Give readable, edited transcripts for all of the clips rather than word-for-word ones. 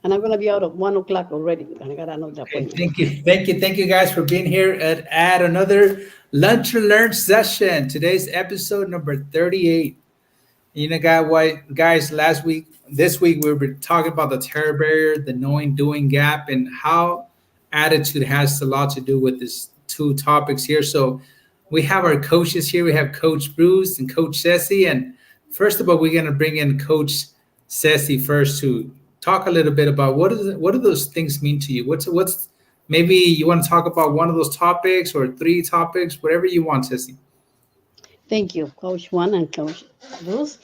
And I'm going to be out of 1 o'clock already. And I got another Okay, appointment. thank you guys for being here at another Lunch and Learn session. Today's episode number 38. Guys, this week, we were talking about the terror barrier, the knowing doing gap, and how attitude has a lot to do with these two topics here. So, we have our coaches here. We have Coach Bruce and Coach Ceci. And first of all, we're going to bring in Coach Ceci first to talk a little bit about what do those things mean to you? What's maybe you want to talk about one of those topics or three topics, whatever you want, Ceci. Thank you, Coach Juan and Coach Bruce.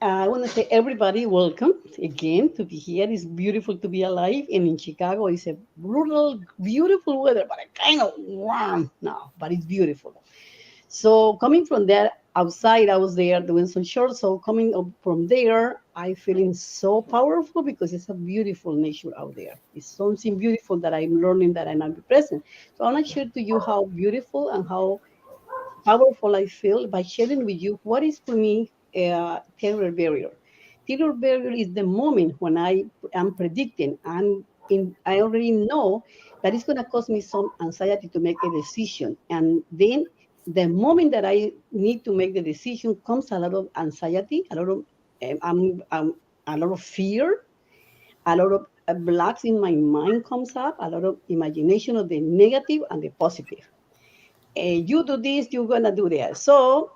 I want to say everybody welcome again to be here. It's beautiful to be alive. And in Chicago, it's a brutal, beautiful weather, but kind of warm now, but it's beautiful. So coming from there outside, I was there doing some shorts. So coming up from there, I feeling so powerful because it's a beautiful nature out there. It's something beautiful that I'm learning that I not be present. So I want to share to you how beautiful and how powerful I feel by sharing with you what is for me a terror barrier. Terror barrier is the moment when I am predicting I already know that it's going to cause me some anxiety to make a decision. And then the moment that I need to make the decision comes a lot of anxiety, a lot of fear, a lot of blocks in my mind comes up, a lot of imagination of the negative and the positive. You do this, you're gonna do that. So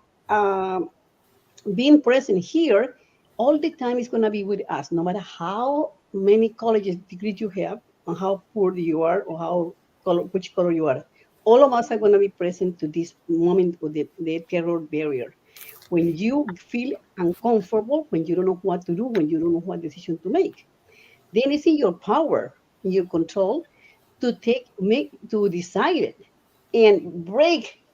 being present here all the time is gonna be with us, no matter how many colleges degrees you have, or how poor you are, or which color you are. All of us are gonna be present to this moment of the terror barrier. When you feel uncomfortable, when you don't know what to do, when you don't know what decision to make, then it's in your power, in your control to decide it and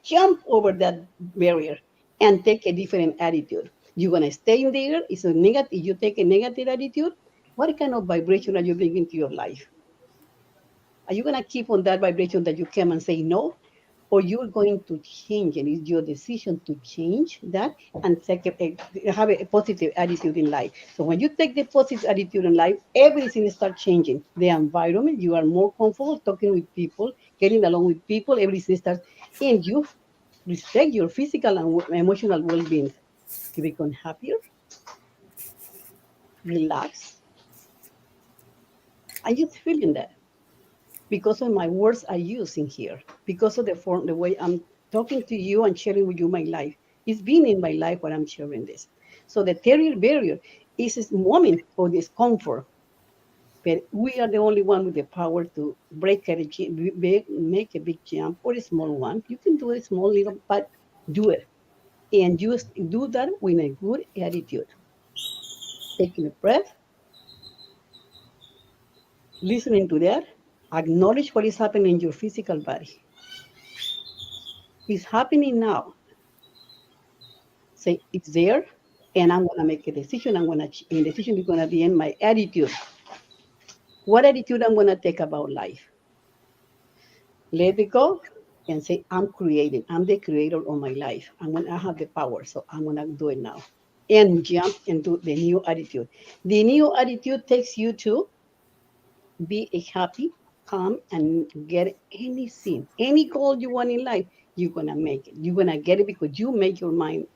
jump over that barrier and take a different attitude. You're gonna stay in there. It's a negative. You take a negative attitude. What kind of vibration are you bringing to your life? Are you gonna keep on that vibration that you came and say no, or you're going to change? And it's your decision to change that and have a positive attitude in life. So when you take the positive attitude in life, everything starts changing. The environment, you are more comfortable talking with people, getting along with people. Everything starts, and you respect your physical and emotional well-being. You become happier, relaxed. I just feeling that because of my words I use in here, because of the way I'm talking to you and sharing with you my life. It's been in my life when I'm sharing this. So the terror barrier is this moment of discomfort, but we are the only one with the power to make a big jump or a small one. You can do a small little, but do it. And just do that with a good attitude. Taking a breath, listening to that, acknowledge what is happening in your physical body. It's happening now. Say it's there, and I'm gonna make a decision. And the decision is gonna be in my attitude. What attitude I'm gonna take about life? Let it go and say I'm creating. I'm the creator of my life. I have the power, so I'm gonna do it now. And jump into the new attitude. The new attitude takes you to be a happy, calm, and get anything, any goal you want in life. You're gonna make it. You're gonna get it because you make your mind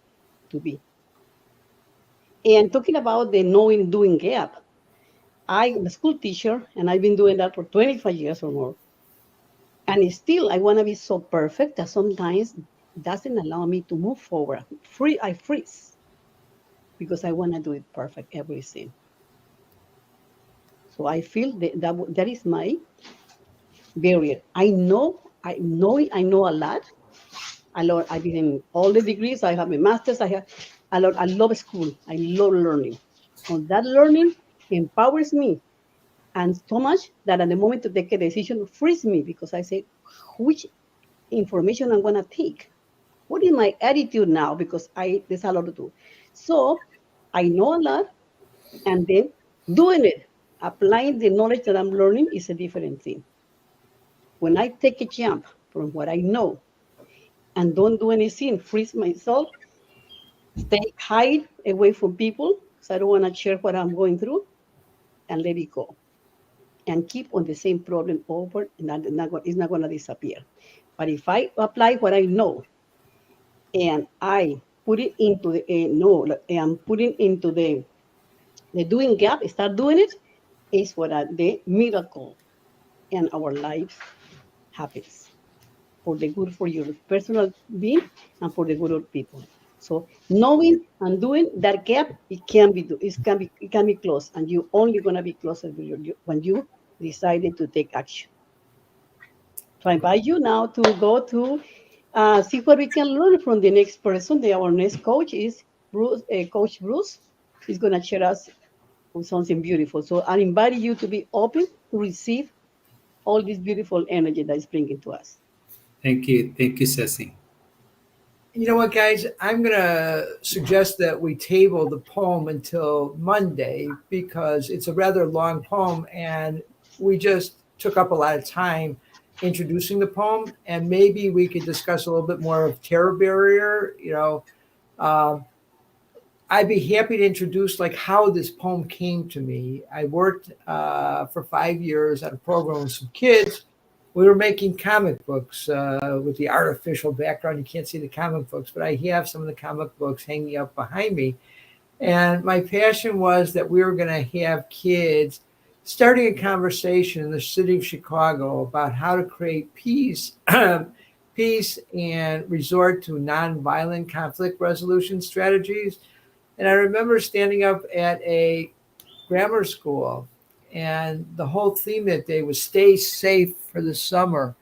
to be. And talking about the knowing doing gap, I'm a school teacher and I've been doing that for 25 years or more. And still, I want to be so perfect that sometimes doesn't allow me to move forward. I freeze because I want to do it perfect everything. So I feel that is my barrier. I know a lot. I did in all the degrees. I have a master's. I love school. I love learning. And that learning empowers me and so much that at the moment to take a decision frees me because I say which information I'm gonna take. What is my attitude now? Because there's a lot to do. So I know a lot, and then doing it, applying the knowledge that I'm learning is a different thing. When I take a jump from what I know and don't do anything, freeze myself, hide away from people because I don't want to share what I'm going through, and let it go. and keep on the same problem over, and it's not going to disappear. But if I apply what I know and I put it into the no, and put it into the doing gap, start doing it, is what the miracle in our lives happens for the good for your personal being and for the good of people. So knowing and doing that gap, it can be closed, and you only gonna be closer when you decided to take action. So I invite you now to go to see what we can learn from the next person. Our next coach is Bruce, Coach Bruce. He's gonna share us something beautiful. So I invite you to be open to receive all this beautiful energy that is bringing to us. Thank you, Ceci. You know what, guys? I'm going to suggest that we table the poem until Monday because it's a rather long poem and we just took up a lot of time introducing the poem. And maybe we could discuss a little bit more of terror barrier. Um, I'd be happy to introduce like how this poem came to me. I worked for 5 years at a program with some kids. We were making comic books with the artificial background. You can't see the comic books, but I have some of the comic books hanging up behind me. And my passion was that we were going to have kids starting a conversation in the city of Chicago about how to create peace, peace and resort to nonviolent conflict resolution strategies. And I remember standing up at a grammar school, and the whole theme that day was stay safe for the summer.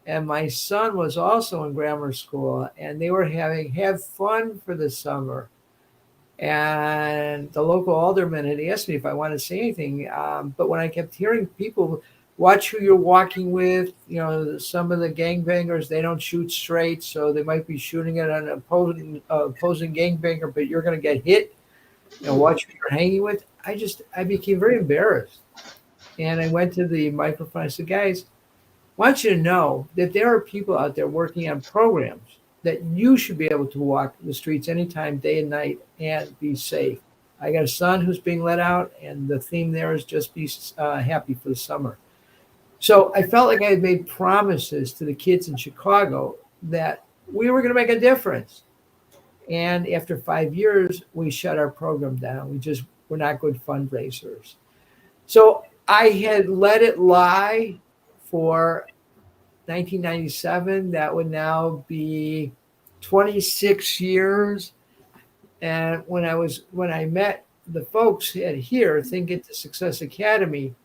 And my son was also in grammar school, and they were having have fun for the summer. And the local alderman had asked me if I wanted to say anything. But when I kept hearing people, watch who you're walking with, some of the gangbangers, they don't shoot straight. So they might be shooting at an opposing gangbanger, but you're going to get hit. Watch who you're hanging with. I became very embarrassed. And I went to the microphone. I said, guys, I want you to know that there are people out there working on programs that you should be able to walk the streets anytime, day and night, and be safe. I got a son who's being let out, and the theme there is just be happy for the summer. So I felt like I had made promises to the kids in Chicago that we were going to make a difference. And after 5 years, we shut our program down. We're not good fundraisers. So I had let it lie for 1997. That would now be 26 years. And when I met the folks at here, Think It to Success Academy,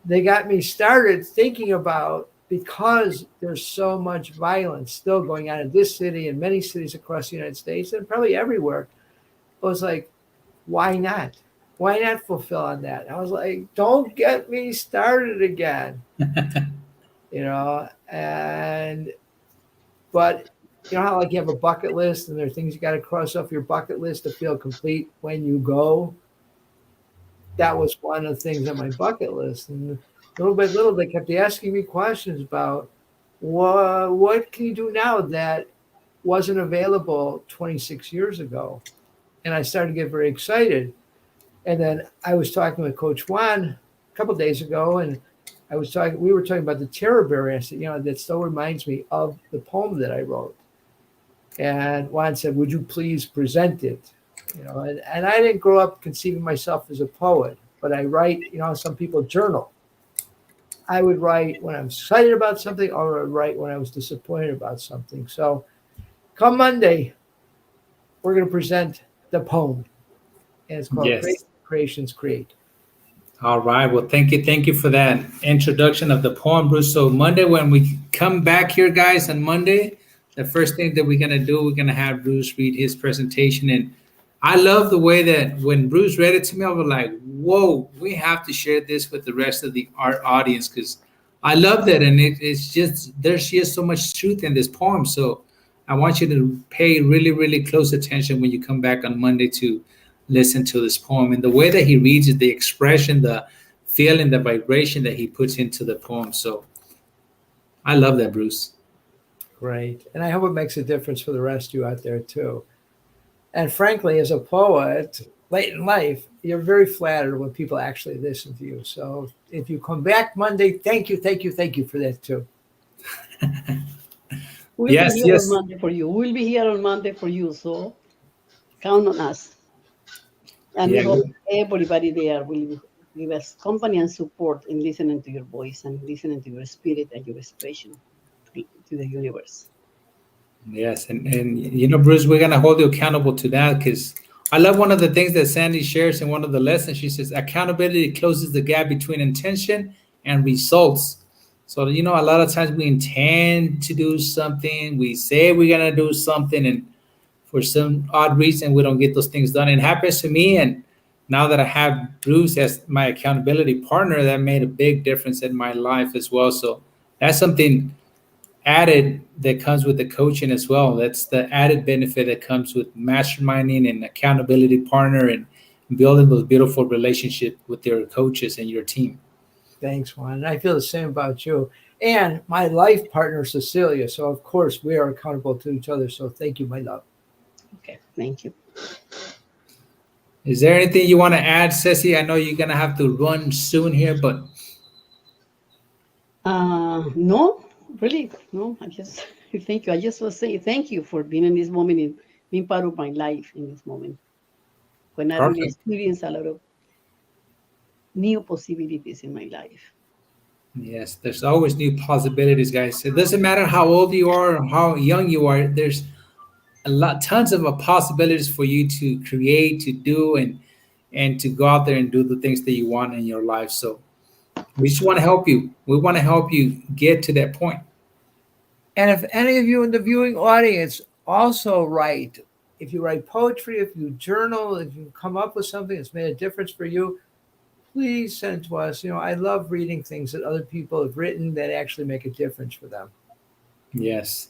they got me started thinking about, because there's so much violence still going on in this city and many cities across the United States and probably everywhere. I was like, why not? Why not fulfill on that? I was like, don't get me started again. But you know how like you have a bucket list and there are things you got to cross off your bucket list to feel complete when you go? That was one of the things on my bucket list. And little by little, they kept asking me questions about what can you do now that wasn't available 26 years ago? And I started to get very excited. And then I was talking with Coach Juan a couple of days ago, and we were talking about the terror barrier. I said, that still reminds me of the poem that I wrote. And Juan said, would you please present it? And I didn't grow up conceiving myself as a poet, but I write, some people journal. I would write when I'm excited about something, or I would write when I was disappointed about something. So come Monday, we're going to present the poem. And it's called Creations Create. All right. Well, thank you for that introduction of the poem, Bruce. So Monday, when we come back here, guys, on Monday, the first thing that we're going to do, we're going to have Bruce read his presentation. And I love the way that when Bruce read it to me, I was like, whoa, we have to share this with the rest of our audience, because I love that. And it's just, there's just so much truth in this poem. So I want you to pay really, really close attention when you come back on Monday to listen to this poem. And the way that he reads it, the expression, the feeling, the vibration that he puts into the poem. So I love that, Bruce. Great. And I hope it makes a difference for the rest of you out there too. And frankly, as a poet, late in life, you're very flattered when people actually listen to you. So if you come back Monday, thank you for that too. We'll be Yes, here on yes. Monday for you. We'll be here on Monday for you. So count on us. And we Yeah, hope everybody there will give us company and support in listening to your voice and listening to your spirit and your expression to the universe. yes, and you know, Bruce, we're gonna hold you accountable to that because I love one of the things that Sandy shares in one of the lessons. She says accountability closes the gap between intention and results. So you know, a lot of times we intend to do something, we say we're gonna do something, and for some odd reason we don't get those things done. It happens to me, and now that I have Bruce as my accountability partner, that made a big difference in my life as well. So that's something added that comes with the coaching as well. That's the added benefit that comes with masterminding and accountability partner and building those beautiful relationship with your coaches and your team. Thanks, Juan. And I feel the same about you. And my life partner, Cecilia. So, of course, we are accountable to each other. So, thank you, my love. Okay, thank you. Is there anything you want to add, Ceci? I know you're gonna have to run soon here, but No, really, no. I just thank you. I just was saying thank you for being in this moment, in being part of my life in this moment when I really perfect. experience a lot of new possibilities in my life. Yes, there's always new possibilities, guys. It doesn't matter how old you are or how young you are. There's tons of possibilities for you to create, to do, and to go out there and do the things that you want in your life. So we just want to help you. We want to help you get to that point. And if any of you in the viewing audience also write, if you write poetry, if you journal, if you come up with something that's made a difference for you, please send it to us. You know, I love reading things that other people have written that actually make a difference for them. Yes.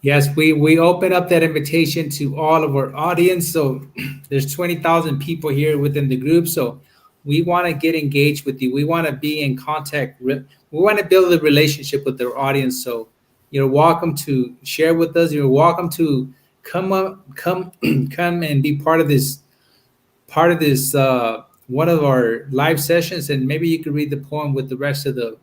Yes, we open up that invitation to all of our audience. So there's 20,000 people here within the group. So we want to get engaged with you. We want to be in contact. We want to build a relationship with our audience. So you're welcome to share with us. You're welcome to come up, come, come and be part of this one of our live sessions, and maybe you could read the poem with the rest of the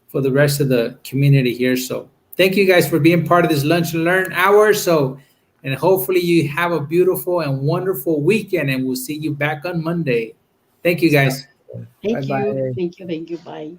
for the rest of the community here. So thank you guys for being part of this lunch and learn hour. So and hopefully you have a beautiful and wonderful weekend, and we'll see you back on Monday. Thank you guys. Bye Thank you. bye. Thank you. Thank you. Bye.